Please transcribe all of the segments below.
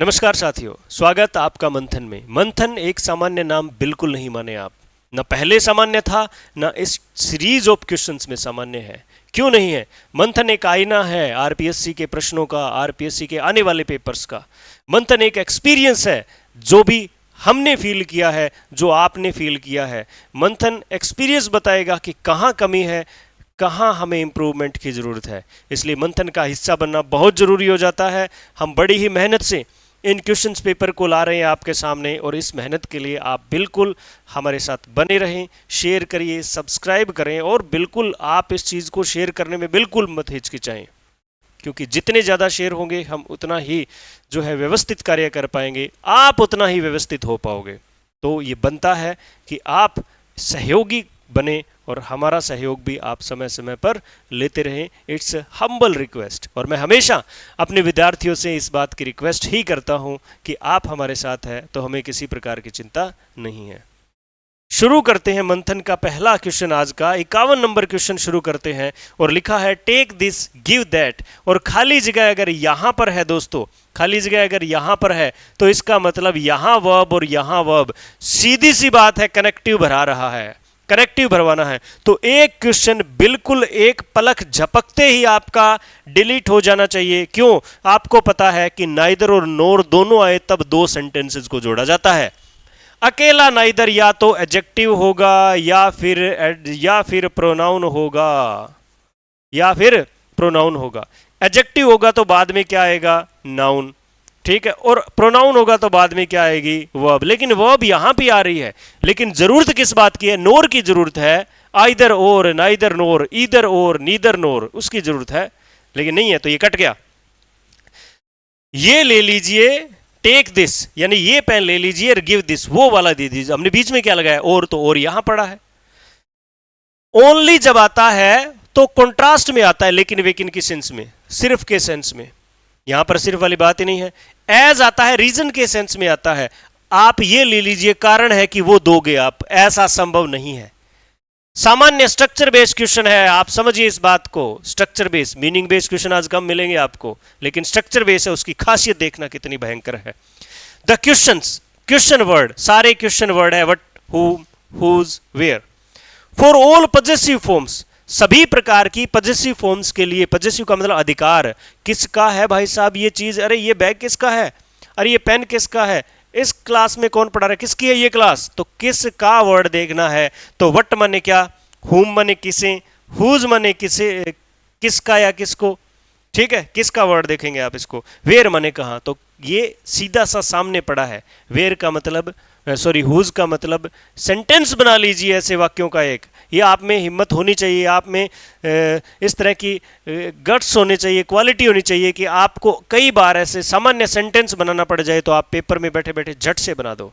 नमस्कार साथियों, स्वागत आपका मंथन में। मंथन एक सामान्य नाम बिल्कुल नहीं माने आप। न पहले सामान्य था, न इस सीरीज ऑफ क्वेश्चंस में सामान्य है। क्यों नहीं है? मंथन एक आईना है आरपीएससी के प्रश्नों का, आरपीएससी के आने वाले पेपर्स का। मंथन एक एक्सपीरियंस है, जो भी हमने फील किया है, जो आपने फील किया है। मंथन एक्सपीरियंस बताएगा कि कहाँ कमी है, कहाँ हमें इम्प्रूवमेंट की ज़रूरत है। इसलिए मंथन का हिस्सा बनना बहुत ज़रूरी हो जाता है। हम बड़ी ही मेहनत से इन क्वेश्चंस पेपर को ला रहे हैं आपके सामने, और इस मेहनत के लिए आप बिल्कुल हमारे साथ बने रहें। शेयर करिए, सब्सक्राइब करें, और बिल्कुल आप इस चीज़ को शेयर करने में बिल्कुल मत हिचकिचाएं, क्योंकि जितने ज़्यादा शेयर होंगे हम उतना ही जो है व्यवस्थित कार्य कर पाएंगे, आप उतना ही व्यवस्थित हो पाओगे। तो ये बनता है कि आप सहयोगी बने और हमारा सहयोग भी आप समय समय पर लेते रहें। इट्स हम्बल रिक्वेस्ट, और मैं हमेशा अपने विद्यार्थियों से इस बात की रिक्वेस्ट ही करता हूं कि आप हमारे साथ हैं तो हमें किसी प्रकार की चिंता नहीं है। शुरू करते हैं मंथन का पहला क्वेश्चन। आज का 51 नंबर क्वेश्चन शुरू करते हैं, और लिखा है टेक दिस गिव दैट। और खाली जगह अगर यहां पर है दोस्तों, खाली जगह अगर यहां पर है तो इसका मतलब यहां वर्ब और यहां वर्ब, सीधी सी बात है, कनेक्टिव भरा रहा है, कनेक्टिव भरवाना है। तो एक क्वेश्चन बिल्कुल एक पलक झपकते ही आपका डिलीट हो जाना चाहिए। क्यों? आपको पता है कि नाइदर और नोर दोनों आए तब दो सेंटेंसेस को जोड़ा जाता है। अकेला नाइदर या तो एडजेक्टिव होगा या फिर प्रोनाउन होगा, या फिर प्रोनाउन होगा। एडजेक्टिव होगा तो बाद में क्या आएगा? नाउन। ठीक है, और प्रोनाउन होगा तो बाद में क्या आएगी? वर्ब। लेकिन वर्ब यहां भी आ रही है, लेकिन जरूरत किस बात की है? नोर की जरूरत है। आइदर और, नाइदर नोर, ईदर और, नीदर नोर, उसकी जरूरत है, लेकिन नहीं है, तो ये कट गया। ये ले लीजिए, टेक दिस, यानी ये पेन ले लीजिए, और गिव दिस, वो वाला दे दीजिए। हमने बीच में क्या लगाया? और यहां पड़ा है। ओनली जब आता है तो कंट्रास्ट में आता है, लेकिन वेकिन की सेंस में, सिर्फ के सेंस में। यहां पर सिर्फ वाली बात ही नहीं है। एज आता है, रीजन के सेंस में आता है। आप ये ले लीजिए, कारण है कि वो दोगे आप, ऐसा संभव नहीं है। सामान्य स्ट्रक्चर बेस्ड क्वेश्चन है, आप समझिए इस बात को। Structure based, meaning based question आज कम मिलेंगे आपको, लेकिन स्ट्रक्चर बेस्ड है, उसकी खासियत देखना कितनी भयंकर है। द क्वेश्चंस, क्वेश्चन वर्ड, सारे क्वेश्चन वर्ड है। What, who, whose, where. For all possessive forms, सभी प्रकार की पजेसिव फॉर्म्स के लिए। पजेसिव का मतलब अधिकार। किसका है भाई साहब ये चीज? अरे ये बैग किसका है? अरे ये पेन किसका है? इस क्लास में कौन पढ़ा रहा है? किसकी है ये क्लास? तो किसका वर्ड देखना है। तो वट माने क्या, हुम माने किसे, हुज माने किसे, किसका या किसको। ठीक है, किसका वर्ड देखेंगे आप इसको। वेयर माने कहां, तो ये सीधा सा सामने पड़ा है। वेयर का मतलब, सॉरी, हुज का मतलब सेंटेंस बना लीजिए ऐसे वाक्यों का एक। ये आप में हिम्मत होनी चाहिए, आप में इस तरह की गट्स होने चाहिए, क्वालिटी होनी चाहिए कि आपको कई बार ऐसे सामान्य सेंटेंस बनाना पड़ जाए तो आप पेपर में बैठे बैठे झट से बना दो।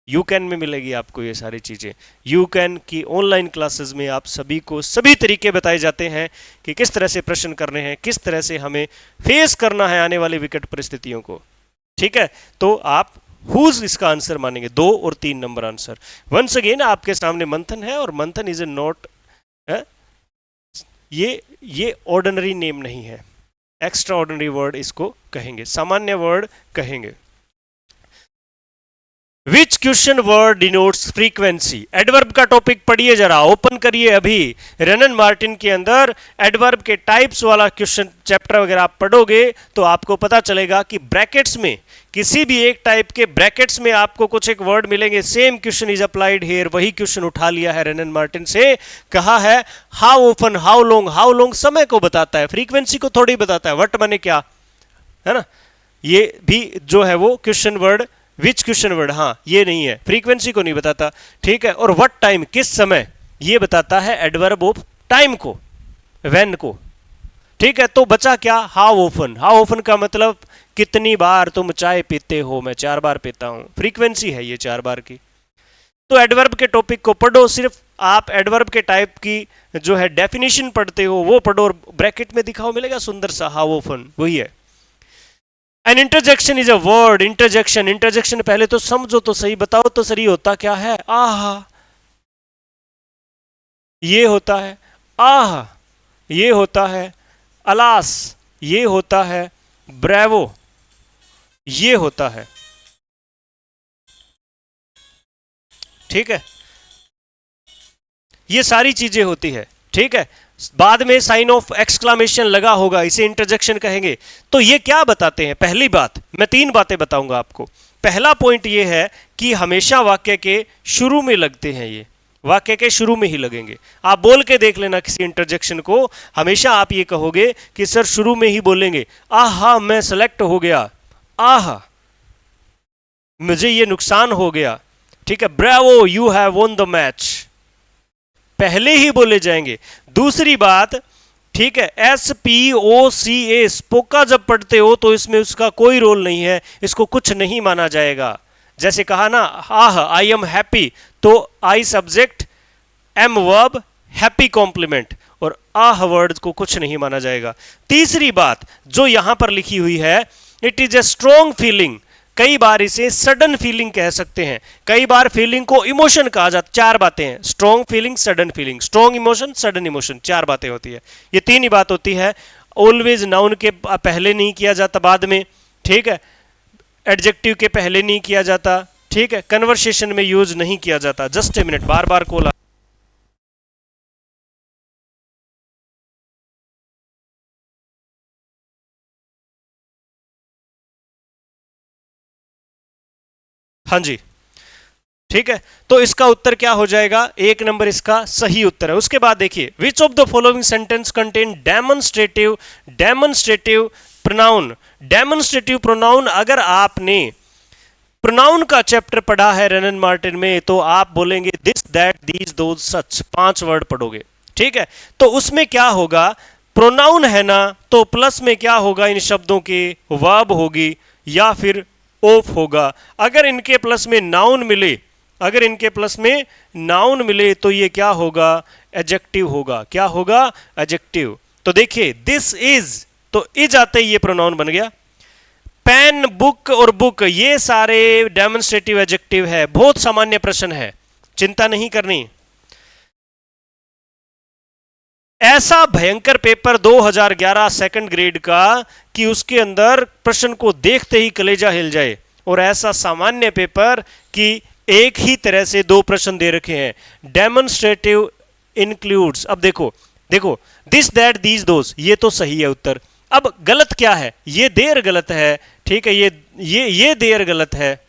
यू कैन में मिलेगी आपको ये सारी चीज़ें। यू कैन की ऑनलाइन क्लासेस में आप सभी को सभी तरीके बताए जाते हैं कि किस तरह से प्रश्न करने हैं, किस तरह से हमें फेस करना है आने वाली विकट परिस्थितियों को। ठीक है, तो आप हुज इसका आंसर मानेंगे। 2 और 3 नंबर आंसर। वंस अगेन आपके सामने मंथन है, और मंथन इज ए नॉट, ये ऑर्डिनरी नेम नहीं है, एक्स्ट्रा ऑर्डिनरी वर्ड इसको कहेंगे, सामान्य वर्ड कहेंगे। Which question word denotes frequency. Adverb का टॉपिक पढ़िए जरा, ओपन करिए अभी। रेनन मार्टिन के अंदर एडवर्ब के टाइप्स वाला क्वेश्चन चैप्टर अगर आप पढ़ोगे तो आपको पता चलेगा कि ब्रैकेट्स में, किसी भी एक टाइप के ब्रैकेट्स में आपको कुछ एक वर्ड मिलेंगे। Same question is applied here, वही क्वेश्चन उठा लिया है रेनन मार्टिन से। कहा है how open, how long. How long समय को बताता है, फ्रीक्वेंसी को थोड़ी बताता है। वट माने क्या, है ना, ये भी जो है वो क्वेश्चन वर्ड। विच क्वेश्चन वर्ड, हाँ ये नहीं है, फ्रीक्वेंसी को नहीं बताता। ठीक है, और व्हाट टाइम, किस समय, ये बताता है एडवर्ब ऑफ टाइम को, व्हेन को। ठीक है, तो बचा क्या? How often. हाउ ऑफन का मतलब कितनी बार तुम चाय पीते हो? मैं 4 बार पीता हूं, फ्रीक्वेंसी है ये 4 बार की। तो एडवर्ब के टॉपिक को पढ़ो, सिर्फ आप एडवर्ब के टाइप की जो है डेफिनेशन पढ़ते हो वो पढ़ो, और ब्रैकेट में दिखाओ मिलेगा सुंदर सा हाउ ऑफन, वही है। An interjection is a word. Interjection, interjection पहले तो समझो तो सही, बताओ तो सही होता क्या है? आहा, ये होता है। आह, ये होता है। अलास, ये होता है। ब्रेवो, ये होता है, ठीक है, ये सारी चीजें होती है, ठीक है। बाद में साइन ऑफ एक्सक्लामेशन लगा होगा, इसे इंटरजेक्शन कहेंगे। तो ये क्या बताते हैं? पहली बात, मैं तीन बातें बताऊंगा आपको। पहला पॉइंट ये है कि हमेशा वाक्य के शुरू में लगते हैं, ये वाक्य के शुरू में ही लगेंगे। आप बोल के देख लेना किसी इंटरजेक्शन को, हमेशा आप ये कहोगे कि सर शुरू में ही बोलेंगे, आहा मैं सेलेक्ट हो गया, आहा मुझे ये नुकसान हो गया, ठीक है, Bravo you have won the match, पहले ही बोले जाएंगे। दूसरी बात, ठीक है, SPOCA स्पोका जब पढ़ते हो तो इसमें उसका कोई रोल नहीं है, इसको कुछ नहीं माना जाएगा। जैसे कहा ना, आह आई एम हैप्पी, तो I subject, am verb, happy complement, और आह वर्ड को कुछ नहीं माना जाएगा। तीसरी बात जो यहां पर लिखी हुई है, it is a strong feeling, कई बार इसे सडन फीलिंग कह सकते हैं, कई बार फीलिंग को इमोशन कहा जाता। चार बातें हैं, strong feeling, sudden feeling, strong emotion, sudden emotion, चार बातें होती है। ये तीन ही बात होती है। ऑलवेज नाउन के पहले नहीं किया जाता, बाद में, ठीक है, एडजेक्टिव के पहले नहीं किया जाता, ठीक है, कन्वर्सेशन में यूज नहीं किया जाता। Just a minute, bar bar call. हाँ जी, ठीक है, तो इसका उत्तर क्या हो जाएगा? एक नंबर इसका सही उत्तर है। उसके बाद देखिए, which of the following sentence contain demonstrative demonstrative pronoun. Demonstrative pronoun, अगर आपने प्रोनाउन का चैप्टर पढ़ा है रेनन मार्टिन में, तो आप बोलेंगे this that these those such, 5 word पढ़ोगे, ठीक है। तो उसमें क्या होगा, प्रोनाउन है ना, तो प्लस में क्या होगा, इन शब्दों के वर्ब होगी या फिर ऑफ होगा। अगर इनके प्लस में नाउन मिले, अगर इनके प्लस में नाउन मिले तो ये क्या होगा, एडजेक्टिव होगा। क्या होगा? एडजेक्टिव। तो देखिए, दिस इज, तो इज आते ही ये प्रोनाउन बन गया। पेन, बुक और बुक, ये सारे डेमोन्स्ट्रेटिव एडजेक्टिव है। बहुत सामान्य प्रश्न है, चिंता नहीं करनी। ऐसा भयंकर पेपर 2011 सेकंड ग्रेड का कि उसके अंदर प्रश्न को देखते ही कलेजा हिल जाए, और ऐसा सामान्य पेपर कि एक ही तरह से 2 प्रश्न दे रखे हैं। डेमोन्स्ट्रेटिव इंक्लूड्स, अब देखो देखो, दिस दैट दीज दोज, ये तो सही है उत्तर। अब गलत क्या है? ये देर गलत है, ठीक है, ये देर गलत है,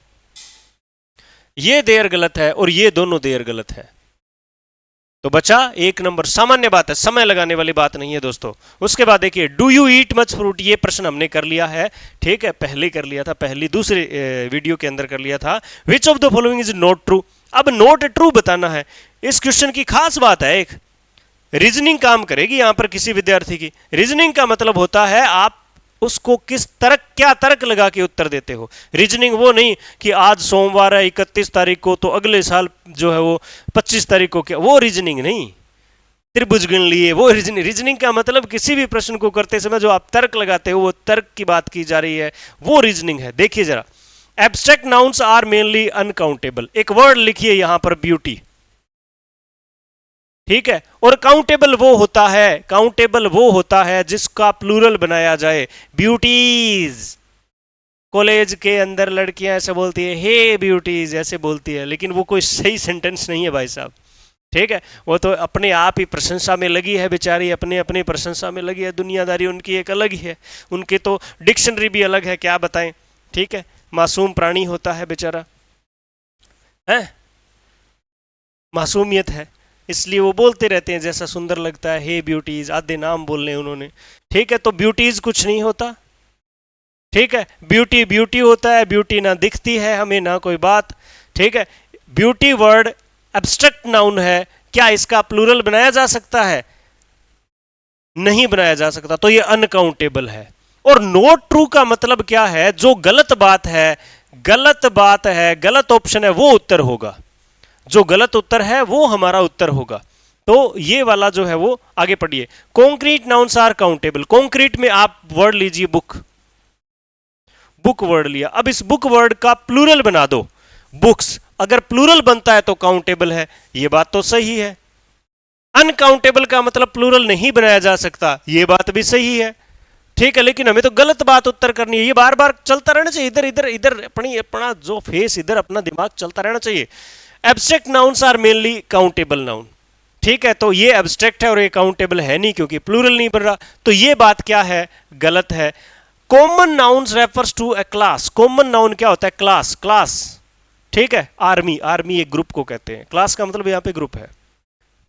ये देर गलत है, और ये दोनों देर गलत है। तो बचा 1 नंबर। सामान्य बात है, समय लगाने वाली बात नहीं है दोस्तों। उसके बाद देखिए, do you eat much fruit, ये प्रश्न हमने कर लिया है, ठीक है, पहले कर लिया था, पहली दूसरे वीडियो के अंदर कर लिया था। Which of the following is not true, अब नॉट ट्रू बताना है। इस क्वेश्चन की खास बात है, एक रीजनिंग काम करेगी यहां पर किसी विद्यार्थी की। रीजनिंग का मतलब होता है आप उसको किस तर्क, क्या तर्क लगा के उत्तर देते हो। रीजनिंग वो नहीं कि आज सोमवार है 31 तारीख को, तो अगले साल जो है वो 25 तारीख को, क्या वो रीजनिंग नहीं। त्रिभुज गिन लिए, वो रीजनिंग। रीजनिंग का मतलब किसी भी प्रश्न को करते समय जो आप तर्क लगाते हो, वो तर्क की बात की जा रही है, वो रीजनिंग है। देखिए जरा, abstract nouns are mainly uncountable. एक वर्ड लिखिए यहां पर, ब्यूटी, ठीक है, और काउंटेबल वो होता है, काउंटेबल वो होता है जिसका प्लूरल बनाया जाए। ब्यूटीज, कॉलेज के अंदर लड़कियां ऐसे बोलती है, हे ब्यूटीज ऐसे बोलती है, लेकिन वो कोई सही सेंटेंस नहीं है भाई साहब, ठीक है। वो तो अपने आप ही प्रशंसा में लगी है बेचारी, अपने अपने प्रशंसा में लगी है। दुनियादारी उनकी एक अलग ही है, उनकी तो डिक्शनरी भी अलग है, क्या बताएं, ठीक है। मासूम प्राणी होता है बेचारा, है मासूमियत है, इसलिए वो बोलते रहते हैं जैसा सुंदर लगता है, हे ब्यूटीज, आधे नाम बोलने उन्होंने, ठीक है। तो ब्यूटीज कुछ नहीं होता, ठीक है। ब्यूटी ब्यूटी होता है, ब्यूटी ना दिखती है हमें ना कोई बात, ठीक है। ब्यूटी वर्ड एब्स्ट्रैक्ट नाउन है, क्या इसका प्लूरल बनाया जा सकता है? नहीं बनाया जा सकता, तो ये अनकाउंटेबल है। और नॉट ट्रू का मतलब क्या है? जो गलत बात है, गलत बात है, गलत ऑप्शन है, वो उत्तर होगा। जो गलत उत्तर है वो हमारा उत्तर होगा। तो ये वाला जो है वो आगे पढ़िए। Concrete nouns are countable. Concrete में आप वर्ड लीजिए बुक, बुक वर्ड लिया, अब इस बुक वर्ड का प्लूरल बना दो, बुक्स। अगर प्लूरल बनता है तो काउंटेबल है, ये बात तो सही है। अनकाउंटेबल का मतलब प्लूरल नहीं बनाया जा सकता, ये बात भी सही है। ठीक है, लेकिन हमें तो गलत बात उत्तर करनी है, ये बार बार चलता रहना चाहिए, इधर इधर इधर अपना जो फेस, इधर अपना दिमाग चलता रहना चाहिए। Abstract nouns are mainly countable noun, ठीक है, तो ये एब्स्ट्रैक्ट है और ये काउंटेबल है नहीं क्योंकि प्लूरल नहीं बन रहा, तो ये बात क्या है, गलत है। Common nouns refers to a class, common noun क्या होता है, क्लास, क्लास, ठीक है। आर्मी, आर्मी एक ग्रुप को कहते हैं, क्लास का मतलब यहां पे ग्रुप है,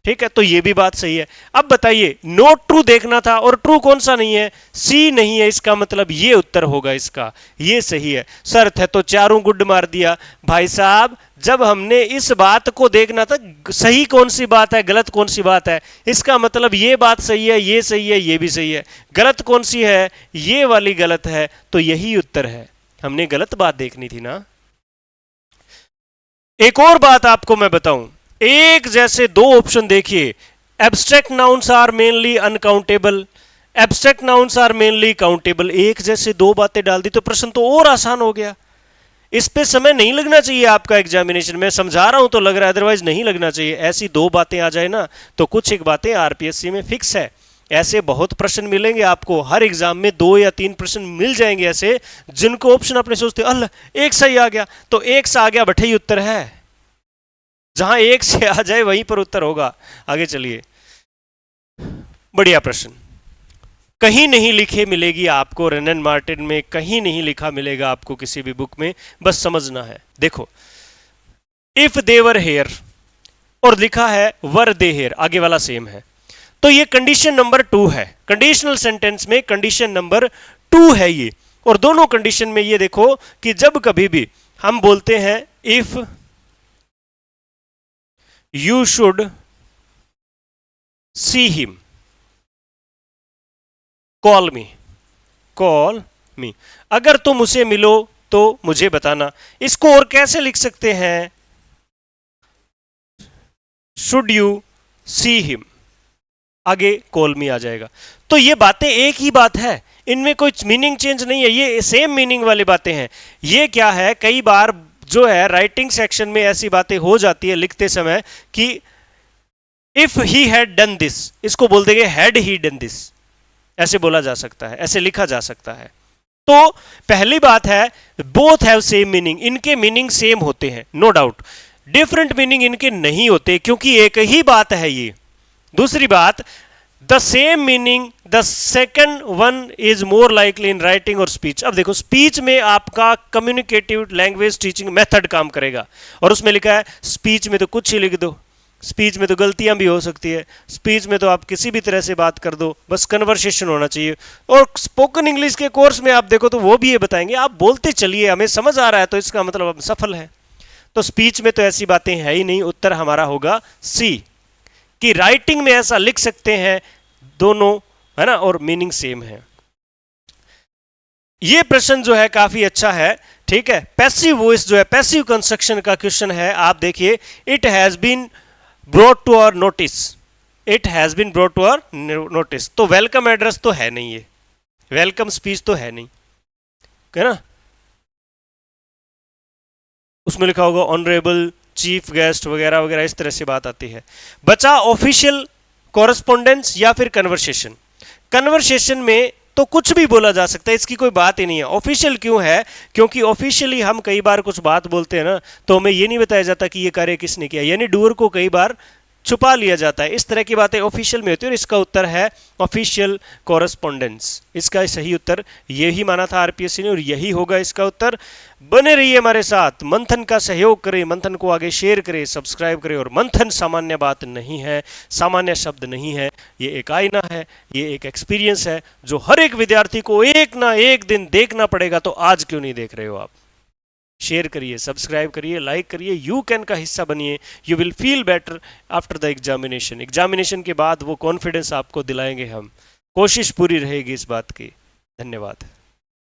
ठीक है, तो ये भी बात सही है। अब बताइए, नोट ट्रू देखना था और ट्रू कौन सा नहीं है, सी नहीं है, इसका मतलब ये उत्तर होगा इसका, ये सही है। शर्त है तो चारों गुड मार दिया भाई साहब। जब हमने इस बात को देखना था सही कौन सी बात है, गलत कौन सी बात है, इसका मतलब ये बात सही है, ये सही है, ये भी सही है, गलत कौन सी है, ये वाली गलत है, तो यही उत्तर है। हमने गलत बात देखनी थी ना। एक और बात आपको मैं बताऊं, एक जैसे दो ऑप्शन देखिए, abstract nouns are mainly uncountable, abstract nouns are mainly countable, एक जैसे दो बातें डाल दी तो प्रश्न तो और आसान हो गया। इस पे समय नहीं लगना चाहिए आपका एग्जामिनेशन में, समझा रहा हूं तो लग रहा है, अदरवाइज नहीं लगना चाहिए। ऐसी दो बातें आ जाए ना तो कुछ एक बातें आरपीएससी में फिक्स है, ऐसे बहुत प्रश्न मिलेंगे आपको, हर एग्जाम में 2 या 3 प्रश्न मिल जाएंगे ऐसे जिनको ऑप्शन अपने सोचते अल्लाह एक सही आ गया, तो एक सा आ गया बठे ही उत्तर है, जहां एक से आ जाए वहीं पर उत्तर होगा। आगे चलिए, बढ़िया प्रश्न, कहीं नहीं लिखे मिलेगी आपको रेनन मार्टिन में, कहीं नहीं लिखा मिलेगा आपको किसी भी बुक में, बस समझना है। देखो, इफ देवर हेयर और लिखा है वर दे हेयर, आगे वाला सेम है, तो ये कंडीशन नंबर 2 है, कंडीशनल सेंटेंस में कंडीशन नंबर 2 है ये। और दोनों कंडीशन में ये देखो कि जब कभी भी हम बोलते हैं if you should see him, call मी, अगर तुम उसे मिलो तो मुझे बताना। इसको और कैसे लिख सकते हैं, शुड यू सी हिम, आगे कॉल मी आ जाएगा। तो ये बातें एक ही बात है, इनमें कोई मीनिंग चेंज नहीं है, ये सेम मीनिंग वाली बातें हैं। ये क्या है, कई बार जो है राइटिंग सेक्शन में ऐसी बातें हो जाती है लिखते समय कि if he had done this, इसको बोल देंगे हैड ही डन दिस, ऐसे बोला जा सकता है, ऐसे लिखा जा सकता है। तो पहली बात है बोथ हैव सेम मीनिंग, इनके मीनिंग सेम होते हैं, नो डाउट। डिफरेंट मीनिंग इनके नहीं होते क्योंकि एक ही बात है ये। दूसरी बात, the same meaning the second one is more likely in writing और स्पीच। अब देखो, स्पीच में आपका कम्युनिकेटिव लैंग्वेज टीचिंग मेथड काम करेगा और उसमें लिखा है स्पीच में तो कुछ ही लिख दो, स्पीच में तो गलतियां भी हो सकती है, स्पीच में तो आप किसी भी तरह से बात कर दो, बस कन्वर्सेशन होना चाहिए। और स्पोकन इंग्लिश के कोर्स में आप देखो तो वो भी ये बताएंगे आप बोलते चलिए, हमें समझ आ रहा है तो इसका मतलब हम सफल हैं। तो स्पीच में तो ऐसी बातें है ही नहीं, उत्तर हमारा होगा सी, कि राइटिंग में ऐसा लिख सकते हैं दोनों, है ना, और मीनिंग सेम है। ये प्रश्न जो है काफी अच्छा है, ठीक है। पैसिव वॉइस जो है, पैसिव कंस्ट्रक्शन का क्वेश्चन है, आप देखिए, it has been brought to our notice, it has been brought to our notice, तो वेलकम एड्रेस तो है नहीं, ये वेलकम स्पीच तो है नहीं, है ना। उसमें लिखा होगा ऑनरेबल चीफ गेस्ट वगैरह वगैरह, इस तरह से बात आती है। बचा ऑफिशियल कॉरेस्पॉन्डेंस या फिर कन्वर्सेशन। कन्वर्सेशन में तो कुछ भी बोला जा सकता है, इसकी कोई बात ही नहीं है। ऑफिशियल क्यों है, क्योंकि ऑफिशियली हम कई बार कुछ बात बोलते हैं ना तो हमें ये नहीं बताया जाता कि ये कार्य किसने किया, यानी डूअर को कई बार छुपा लिया जाता है, इस तरह की बातें ऑफिशियल में होती है। और इसका उत्तर है ऑफिशियल कॉरेस्पॉन्डेंस, इसका सही उत्तर यही माना था आरपीएससी ने और यही होगा इसका उत्तर। बने रहिए हमारे साथ, मंथन का सहयोग करें, मंथन को आगे शेयर करें, सब्सक्राइब करें। और मंथन सामान्य बात नहीं है, सामान्य शब्द नहीं है, ये एक आईना है, ये एक एक्सपीरियंस है जो हर एक विद्यार्थी को एक ना एक दिन देखना पड़ेगा। तो आज क्यों नहीं देख रहे हो आप? शेयर करिए, सब्सक्राइब करिए, लाइक करिए, यू कैन का हिस्सा बनिए। You will feel better after the examination, examination के बाद वो कॉन्फिडेंस आपको दिलाएंगे हम, कोशिश पूरी रहेगी इस बात की। धन्यवाद।